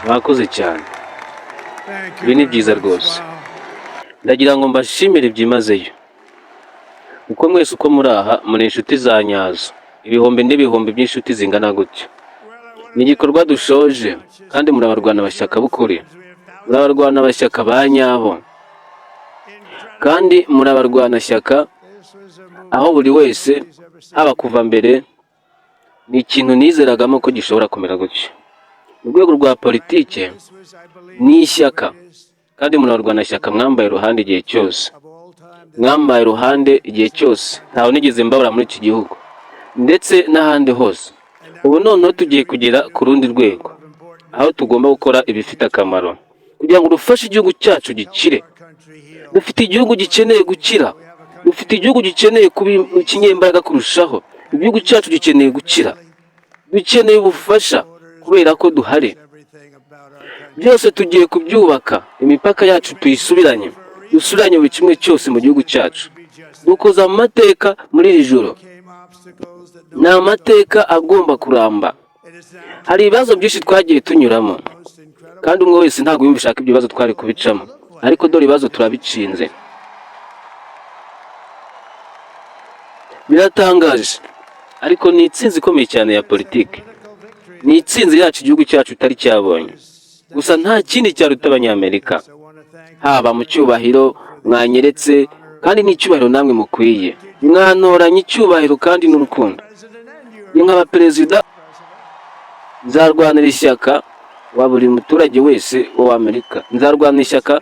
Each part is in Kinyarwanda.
mwakoze cyane. Ibi ni byiza rwose. Ndagira ngo mbashimire byimazeyo. Uko mwese uko muri aha muri inshuti za nyazo. Ibihumbi n'ibihumbi by'inshuti zingana gutyo. Ni igikorwa dushoje kandi murabarwana abashyaka b'ukuri. Murabarwana abashyaka ba nyabo. Kandi murabarwana shyaka aho buri wese haba kuva mbere ni ikintu nizeragamo ko gishobora kumera gutyo. Mu rwego rwa politike ni ishyaka kandi murabarwana shyaka mwambaye iruhande igihe cyose. Mwambaye iruhande igihe cyose. Ntawe nigeze mbabura muri iki gihugu ndetse n'ahandi hose. Ubu noneho tugiye kugera ku rundi rwego aho tugomba gukora ibifite akamaro kugira ngo dufashe igihugu cyacu gikire. Dufite igihugu gikeneye gukira. Dufite igihugu gikeneye kuba ikinyembaraga kurushaho. Igihugu cyacu gikeneye gukira. Dukeneye ubufasha kubera ko duhari. Byose tugiye kubyubaka. Imipaka yacu tuyisubiranye. Dusubiranye buri kimwe cyose mu gihugu cyacu. Dukoza amateka muri iri joro. Ni amateka agomba kuramba. Hari ibibazo byinshi twagiye tunyuramo kandi umwe wese ntabwo yumva ishaka ibyo bibazo twari kubicamo, ariko dore ibibazo turabicinze. Biratangaje ariko ni itsinzi ikomeye cyane ya politiki. Ni itsinzi yacu igihugu cyacu utari cyabonye. Gusa nta kindi cyaruta Abanyamerika. Haba mu cyubahiro mwanyeretse kandi n'icyubahiro namwe mukwiye. Mwantoranye icyubahiro kandi n'urukundo. Ni nk'abaperezida nzarwanira ishyaka wa buri muturage wese w'Amerika. Nzarwanira ishyaka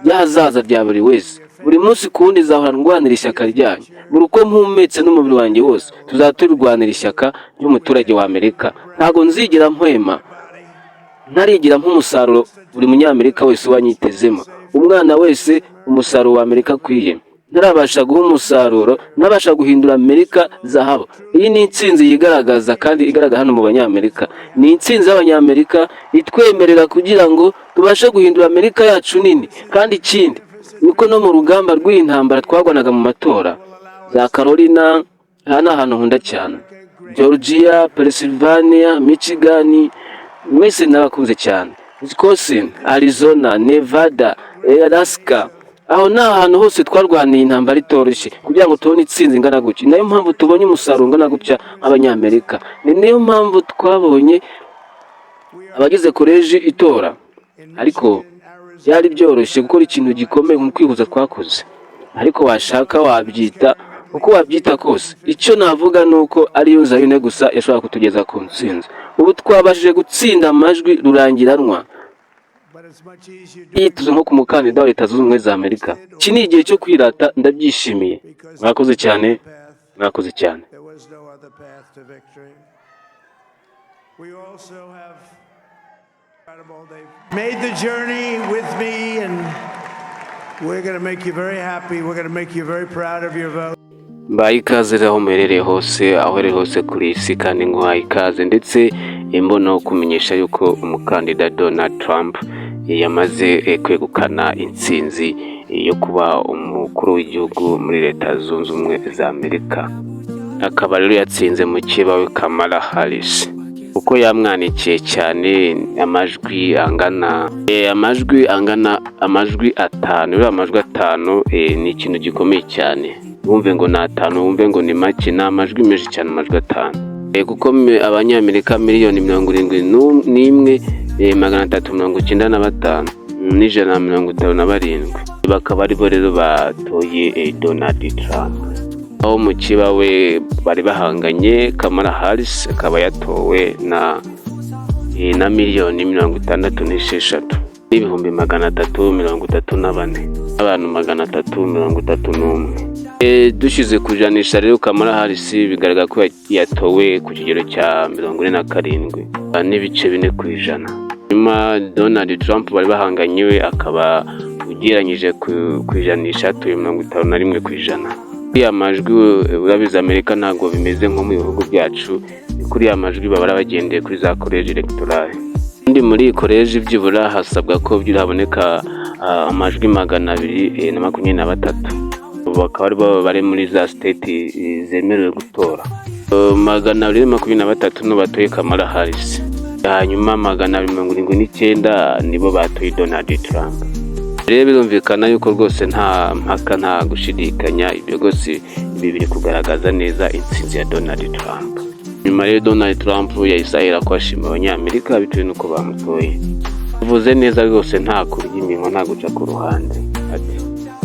ry'ahazaza rya buri wese. Buri munsi kundi zahora ndwanira ishyaka ryanyu. Buri uko mpumetse n'umubiri wanjye wose tuzaturwanira ishyaka ry'umuturage w'Amerika. Ntago nzigera mpwema. Ntarigira nk'umusaruro buri munyamerika wese wanyitezemo. Umwana wese umusaruro wa Amerika akwiye. Ntarabasha guha umusaruro, nabasha guhindura Amerika zahabu. Iyi ni intsinzi yigaragaza kandi igaragara hano mu Banyamerika. Ni intsinzi y'Abanyamerika itwemerera kugira ngo tubashe guhindura Amerika yacu nini. Kandi ikindi niko no mu rugamba rw'intambara twagwanaga mu matora za Carolina, hano ahantu nkunda cyane, Georgia, Pennsylvania, Michigan, mwese nabakunze cyane, Wisconsin, Arizona, Nevada, Alaska. Aho ni ahantu hose twarwaniye intambara itoroshye kugira ngo tubone itsinzi ingana gutya. Nayo mpamvu tubonye umusaruro ungana gutya Abanyamerika. Ni nayo mpamvu twabonye abagize koleji itora. Ariko byari byoroshye gukora ikintu gikomeye mu kwihuza twakoze. Ariko washaka wabyita uko wabyita kose. Icyo navuga nuko ariyo Zayune gusa yashobora kutugeza ku ntsinzi. Ubu twabashije gutsinda amajwi rurangiranwa. Tuzo nko ku mukandida wa Leta Zunze Ubumwe za Amerika. Iki ni igihe cyo kwirata, ndabyishimiye. Mwakoze cyane. Mwakoze cyane. Made the journey with me, and we're going to make you very happy. We're going to make you very proud of your vote. Mbaye ikaze aho muherereye hose, aho uherereye hose kuri isi, kandi nguhaye ikaze ndetse imbono kumenyesha yuko umukandida Donald Trump yamaze kwegukana intsinzi yo kuba umukuru w'igihugu muri Leta Zunze Ubumwe za Amerika. Akaba rero yatsinze mu kibawe Kamala Harris. Uko yamwanikiye cyane amajwi angana amajwi atanu. Rero amajwi atanu ni ikintu gikomeye cyane. Wumve ngo na atanu, wumve ngo ni make, na amajwi menshi cyane amajwi atanu. Kuko Abanyamerika miliyoni 71,395 n'ijana bakaba aribo rero batoye Donald Trump. Aho mu kibawe bari bahanganye, Kamala Harris akaba yatowe na miliyoni 66 n'ibihumbi 334 abantu 331. Dushize kujanisha rero Kamala Harris bigaragara ko yatowe ku kigero cya 47 n'ibice 4%. Nyuma Donald Trump bari bahanganye akaba ugereranyije kujanisha atuye 51%. Kuriya majwi urabiza Amerika ntago bimeze nko mu bihugu byacu. Kuriya majwi babara bagendeye kuri za college electorale. Ndi muri college byibura hasabwa ko byiraboneka amajwi 223. Bakaba bari muri za state zemerewe gutora. 223 no batoye Kamala Harris. hanyuma 279 nibo batoye Donald Trump. Rero birumvikana yuko rwose nta mpaka nta gushidikanya, ibyo rwose ibi biri kugaragaza neza intsinzi ya Donald Trump. Nyuma rero Donald Trump yahise ko ashima abanyamerika bitewe n'uko bamutoye. Bivuze neza rwose nta kurya iminwa nta guca ku ruhande. Ati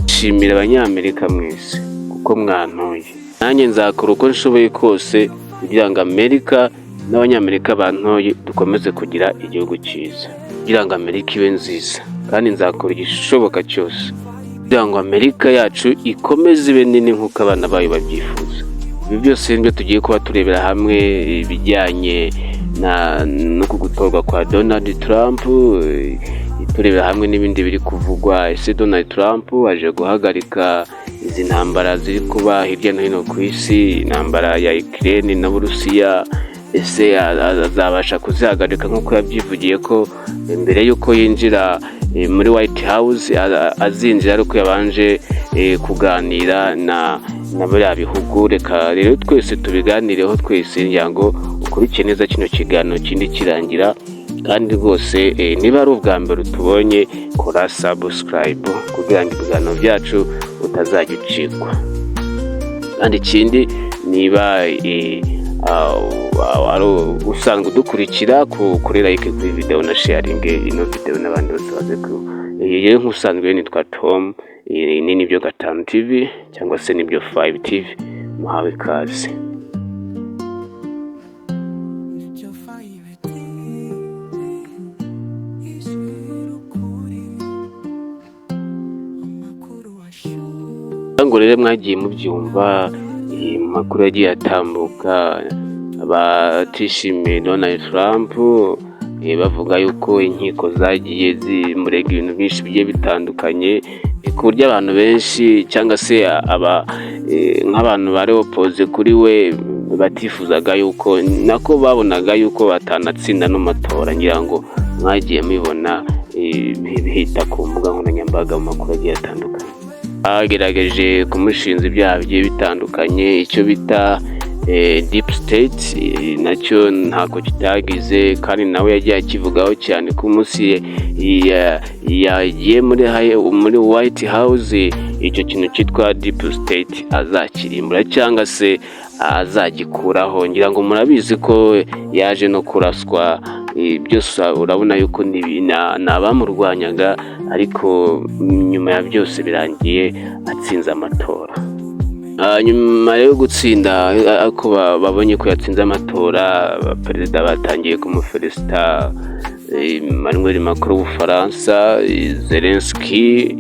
shimira abanyamerika mwese kuko mwantoye, nanjye nzakora uko nshoboye kose kugira ngo Amerika n'abanyamerika bantoye dukomeze kugira igihugu cyiza, kugira ngo Amerika ibe nziza, kandi nzakora igishoboka cyose kugira ngo Amerika yacu ikomeze ibe nini nk'uko abana bayo babyifuza. Ibi byose nibyo tugiye kuba turebera hamwe, ibijyanye no gutorwa kwa Donald Trump, turebera hamwe n'ibindi biri kuvugwa. Ese Donald Trump aje guhagarika izi ntambara ziri kuba hirya no hino ku isi, intambara ya Ukraine na Burusiya? Ese azabasha kuzihagarika nk'uko yabyivugiye ko mbere y'uko yinjira muri White House azinjira ariko yabanje kuganira na biriya bihugu? Reka rero twese tubiganireho twese kugira ngo ukurikire neza kino kiganiro kindi kirangira, kandi rwose niba ari ubwa mbere utubonye kora subscribe kugira ngo ibiganiro byacu utazajya ucikwa. Kandi ikindi, niba usanzwe udukurikira kuri like kuri video na sharing ino video n'abandi bose baze ku yewe nk'usanzwe nitwa Tom, ni nibyo Gatanu TV cyangwa se nibyo 5 TV, muhawe kaze. Ngo rero mwagiye mubyumva makuru yagiye atambuka, abatishimiye Donald Trump bavuga yuko inkiko zagiye zimurega ibintu byinshi bigiye bitandukanye, ku buryo abantu benshi cyangwa se nk'abantu bari opposed kuri we batifuzaga yuko nako babonaga yuko batanatsinda no matora. Ngira ngo mwagiye mubibona bihita ku mbuga nkoranyambaga mu makuru agiye atandukanye. Agerageje kumushinja ibyaha bigiye bitandukanye, icyo bita deep state nacyo ntako kitagize, kandi nawe yagiye akivugaho cyane ku munsi yagiye muri White House. Icyo kintu cyitwa deep state azakirimbura cyangwa se azagikuraho. Ngira ngo murabizi ko yaje no kuraswa, byose urabona yuko n'abamurwanyaga, ariko nyuma ya byose birangiye atsinze amatora. Nyuma yo gutsinda ako babonye ko yatsinze amatora, perezida batangiye kumufelicita, Emmanuel Macron w'Ubufaransa, Zelensky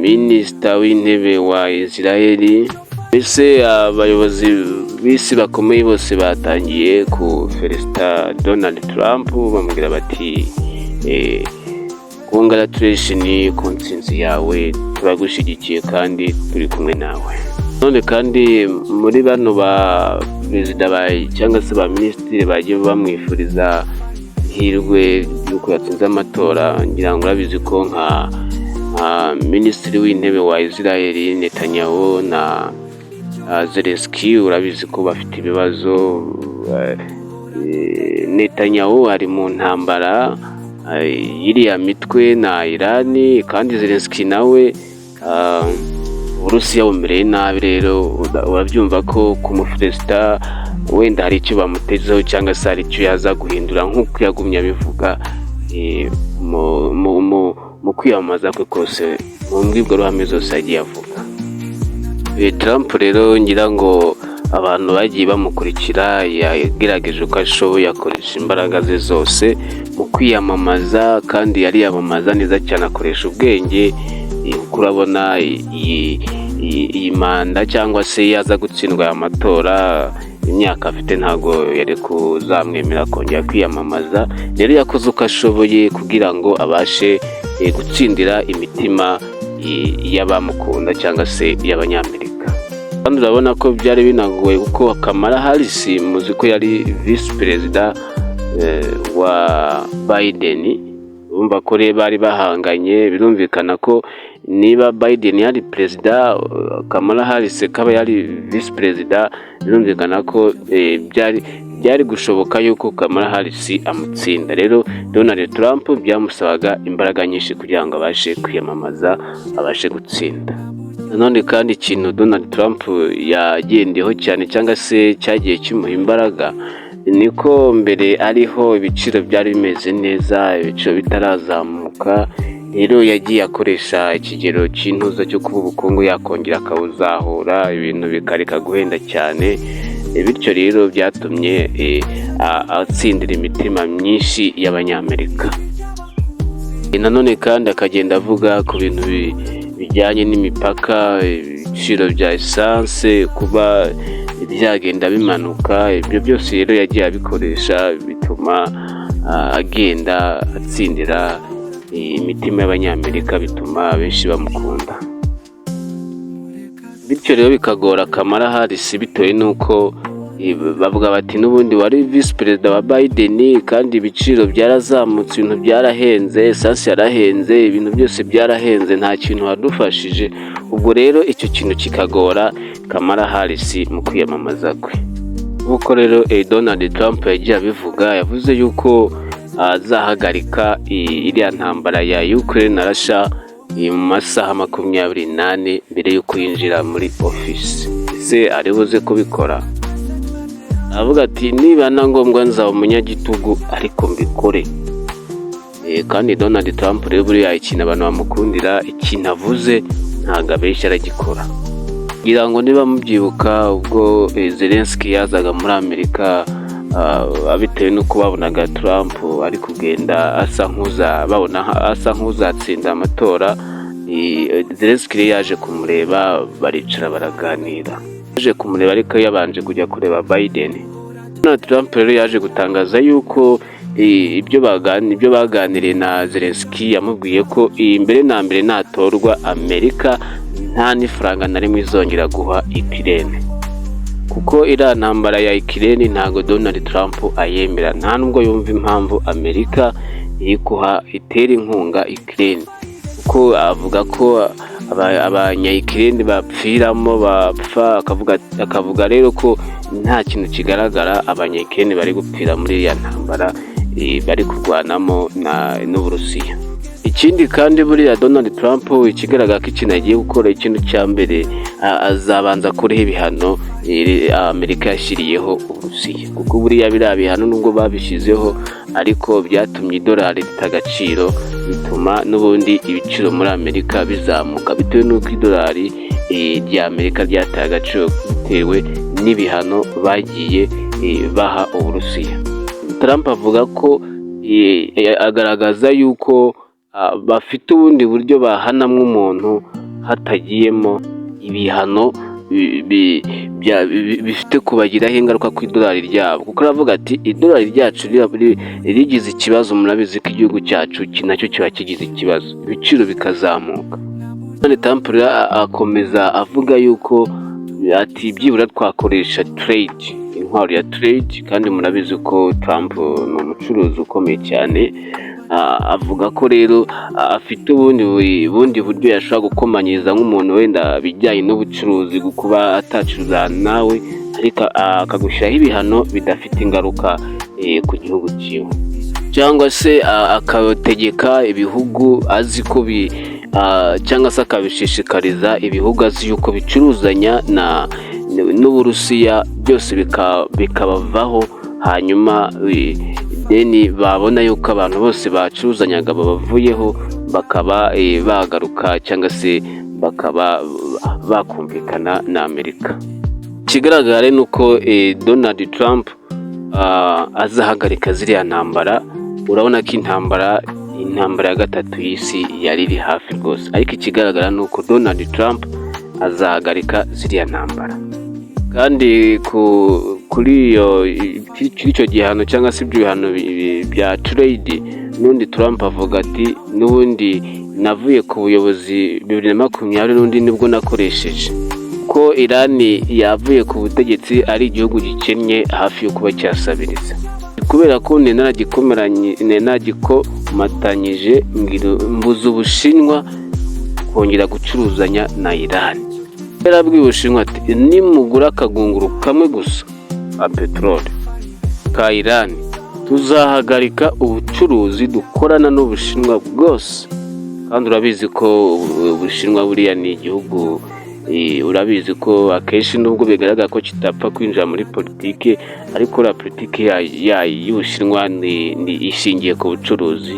minisita w'intebe wa Israel, mbese abayobozi b'isi bakomeye bose batangiye kufelicita Donald Trump, bamubwira bati congratulations ku ntsinzi yawe, turagushyigikiye kandi turi kumwe nawe. None kandi muri bano ba perezida cyangwa se ba minisitiri bagiye bamwifuriza ihirwe yuko yatsinze amatora, ngira ngo urabizi ko nka minisitiri w'intebe wa Israel Netanyahu na Zelensky, urabizi ko bafite ibibazo. Netanyahu ari mu ntambara iriya mitwe na Irani, kandi Zelensky nawe Uburusiya bumereye nabi. Rero urabyumva ko kumufelicita wenda hari icyo bamutezeho cyangwa se hari icyo yaza guhindura nk'uko yagumye abivuga mu kwiyamamaza kwe kose, mu mbwirwaruhame zose yagiye avuga. Trump rero ngira ngo abantu bagiye bamukurikira, yagerageje uko ashoboye, akoresha imbaraga ze zose mu kwiyamamaza, kandi yari yamamaza neza cyane, akoresha ubwenge. Kurabona iyi manda cyangwa se yaza gutsindwa aya matora, imyaka afite ntago yari kuzamwemera kongera kwiyamamaza. Rero yakoze uko ashoboye kugira ngo abashe gutsindira imitima y'abamukunda cyangwa se y'abanyamerika. Kandi urabona ko byari binagoye kuko Kamala Harris muzi ko yari vice perezida wa Biden, urumva ko bari bahanganye. Birumvikana ko niba Biden yari perezida, Kamala Harris akaba yari vice perezida, birumvikana ko byari gushoboka yuko Kamala Harris amutsinda. Rero Donald Trump byamusabaga imbaraga nyinshi kugira ngo abashe kwiyamamaza, abashe gutsinda. Nanone kandi ikintu Donald Trump yagendeyeho cyane cyangwa se cyagiye kimuha imbaraga, niko mbere ariho ibiciro byari bimeze neza, ibiciro bitarazamuka. Rero yagiye akoresha ikigero cy'intuza cyo kuba ubukungu yakongera akawuzahura, ibintu bikareka guhenda cyane. Bityo rero byatumye atsindira imitima myinshi y'abanyamerika. Nanone kandi akagenda avuga ku bintu bijyanye n'imipaka, ibiciro bya esanse kuba byagenda bimanuka. Ibyo byose rero yagiye abikoresha bituma agenda atsindira imitima y'abanyamerika, bituma benshi bamukunda. Bityo rero bikagora Kamala Harris bitewe n'uko bavuga bati n'ubundi wari visi perezida wa Biden kandi ibiciro byarazamutse, ibintu byarahenze, esanse yarahenze, ibintu byose byarahenze, nta kintu wadufashije. Ubwo rero icyo kintu kikagora Kamala Harris mu kwiyamamaza kwe. Nk'uko rero Donald Trump yagiye abivuga, yavuze yuko azahagarika iriya ntambara ya Ukraine na Russia mu masaha 28 mbere y'uko yinjira muri office. Ese aribuze kubikora? Avuga ati niba na ngombwa nzaba umunyagitugu ariko mbikore. Kandi Donald Trump rero buriya ikintu abantu bamukundira, ikintu avuze ntabwo abeshya, aragikora. Ngira ngo niba mubyibuka ubwo Zelensky yazaga muri Amerika, abitewe n'uko babonaga Trump ari kugenda asa nk'uzatsinda amatora, Zelensky yaje kumureba, baricara baraganira. Yaje kumureba ariko yabanje kujya kureba Biden. Donald Trump rero yaje gutangaza yuko ibyo baganiriye na Zelensky, yamubwiye ko mbere na mbere natorwa Amerika nta n'ifaranga na rimwe izongera guha Ukraine, kuko iriya ntambara ya Ukraine ntago Donald Trump ayemera, nta nubwo yumva impamvu Amerika iri kuha itera inkunga Ukraine, kuko avuga ko abanya-Ukraine bapfiramo bapfa. Akavuga rero ko nta kintu kigaragara abanya-Ukraine bari gupfira muri iriya ntambara bari kurwanamo n'Uburusiya. Ikindi kandi buriya Donald Trump ikigaragara ko ikintu agiye gukora, ikintu cya mbere azabanza kureho ibihano Amerika yashyiriyeho Uburusiya, kuko buriya biriya bihano nubwo babishyizeho ariko byatumye idolari rita agaciro, bituma n'ubundi ibiciro muri Amerika bizamuka bitewe n'uko idolari rya Amerika ryataye agaciro bitewe n'ibihano bagiye baha Uburusiya. Trump avuga ko agaragaza yuko bafite ubundi buryo bahanamwe umuntu hatagiyemo ibihano bifite kubagiraho ingaruka ku idolari ryabo, kuko aravuga ati idolari ryacu rigize ikibazo, murabizi ko igihugu cyacu nacyo kiba kigize ikibazo, ibiciro bikazamuka. Trump akomeza avuga yuko ati byibura twakoresha trade, intwaro ya trade, kandi murabizi ko Trump ni umucuruzi ukomeye cyane. Avuga ko rero afite ubundi buryo yashobora gukomanyiriza nk'umuntu wenda bijyanye n'ubucuruzi, kuba atacuruza nawe ariko akagushyiraho ibihano bidafite ingaruka ku gihugu cyiwe, cyangwa se akategeka ibihugu azi ko cyangwa se akabishishikariza ibihugu azi yuko bicuruzanya n'Uburusiya, byose bikabavaho, hanyuma deni babona yuko abantu bose bacuruzanyaga babavuyeho, bakaba bagaruka cyangwa se bakaba bakumvikana na Amerika. Ikigaragara ni uko Donald Trump azahagarika ziriya ntambara. Urabona ko intambara ya gatatu y'isi yari iri hafi rwose, ariko ikigaragara ni uko Donald Trump azahagarika ziriya ntambara. Kandi kuri icyo gihano cyangwa se ibyo bihano bya trade, n'undi Trump avuga ati n'ubundi navuye ku buyobozi 2020 n'undi nibwo nakoresheje, ko Irani yavuye ku butegetsi ari igihugu gikennye hafi yo kuba cyasabiriza, kubera ko nagikomatanyije mbuza Ubushinwa kongera gucuruzanya na Irani. Yarabwiye Ubushinwa ati nimugura akagunguru kamwe gusa ka peteroli ka Iran, tuzahagarika ubucuruzi dukorana n'Ubushinwa bwose. Kandi urabizi ko Ubushinwa buriya ni igihugu, urabizi ko akenshi nubwo bigaragara ko kitapfa kwinjira muri politike, ariko la politike y'Ubushinwa ni ishingiye ku bucuruzi,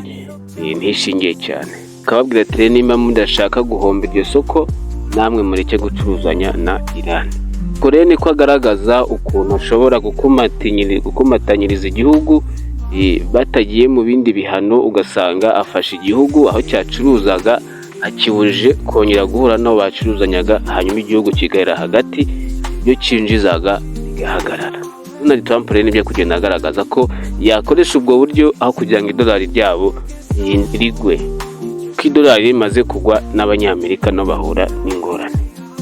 ntishingiye cyane. Kababwira ati niba mudashaka guhomba iryo soko, namwe mureke gucuruzanya na Iran. Korea niko agaragaza ukuntu ashobora gukomatanyiriza igihugu batagiye mu bindi bihano, ugasanga afashe igihugu aho cyacuruzaga akibujije kongera guhura n'abo bacuruzanyaga, hanyuma igihugu kigahera hagati, iyo cyinjizaga bigahagarara. Donald Trump rero nibyo kugenda agaragaza ko yakoresha ubwo buryo aho kugira ngo idolari ryabo rigwe, ko idolari rimaze kugwa n'abanyamerika no bahura n'ingorane.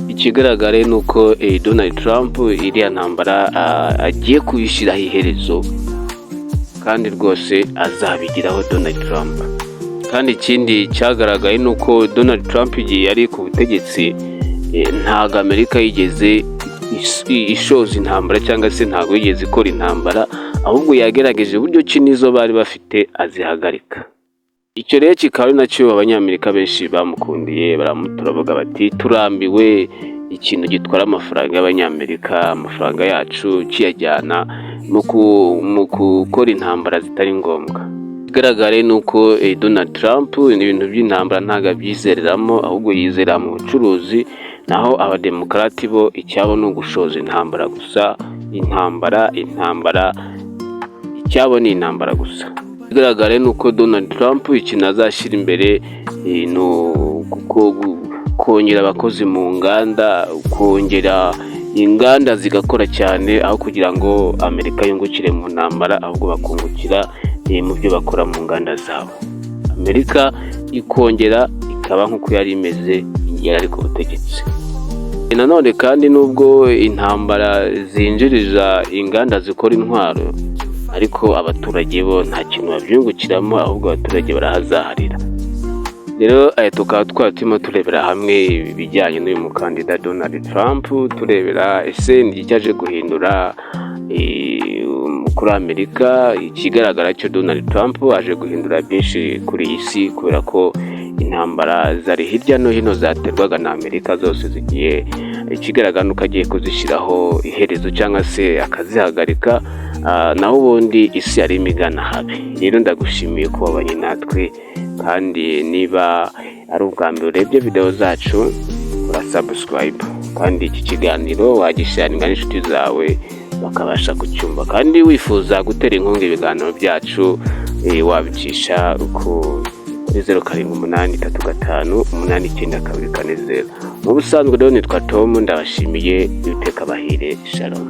Ikigaragara ni uko Donald Trump iriya ntambara agiye kuyishyiraho iherezo, kandi rwose azabigiraho Donald Trump. Kandi ikindi cyagaragaye ni uko Donald Trump igihe yari ku butegetsi, ntabwo Amerika yigeze ishoza intambara cyangwa se ntabwo yigeze ikora intambara, ahubwo yagerageje uburyo ki n'izo bari bafite azihagarika. Icyo rero kikaba ari nacyo abanyamerika benshi bamukundiye, baramutora bavuga bati turambiwe ikintu gitwara amafaranga y'abanyamerika, amafaranga yacu kiyajyana mu gukora intambara zitari ngombwa. Ikigaragara ni uko Donald Trump ibintu by'intambara ntabwo abyizereramo, ahubwo yizera mu bucuruzi, naho abademokarati bo icyabo ni ugushoza intambara gusa, intambara icyabo ni intambara gusa. Ikigaragara ni uko Donald Trump ikintu azashyira imbere ni kongera abakozi mu nganda, kongera inganda zigakora cyane, aho kugira ngo Amerika yungukire mu ntambara, ahubwo bakungukira mu byo bakora mu nganda zabo. Amerika ikongera ikaba nk'uko yari imeze igihe ari ku butegetsi. Nanone kandi nubwo intambara zinjiriza inganda zikora intwaro, ariko abaturage bo nta kintu babyungukiramo, ahubwo abaturage barahazaharira. Rero tukaba turimo turebera hamwe ibijyanye n'uyu mukandida Donald Trump, turebera ese ni iki cyaje guhindura kuri Amerika. Ikigaragara cyo Donald Trump aje guhindura byinshi kuri iyi si, kubera ko intambara zari hirya no hino zaterwaga na Amerika zose zigiye, ikigaragara nuko agiye kuzishyiraho iherezo cyangwa se akazihagarika, naho ubundi isi yari imigana habi. Rero ndagushimiye ko wabanye natwe, kandi niba ari ubwa mbere urebye video zacu, subscribe, kandi iki kiganiro wagisharinga n'inshuti zawe bakabasha kucyumva. Kandi wifuza gutera inkunga ibiganiro byacu, wabicisha kuri 0783589240. Mu busanzwe rero nitwa Tom, ndabashimiye, Uwiteka bahire. Shalom.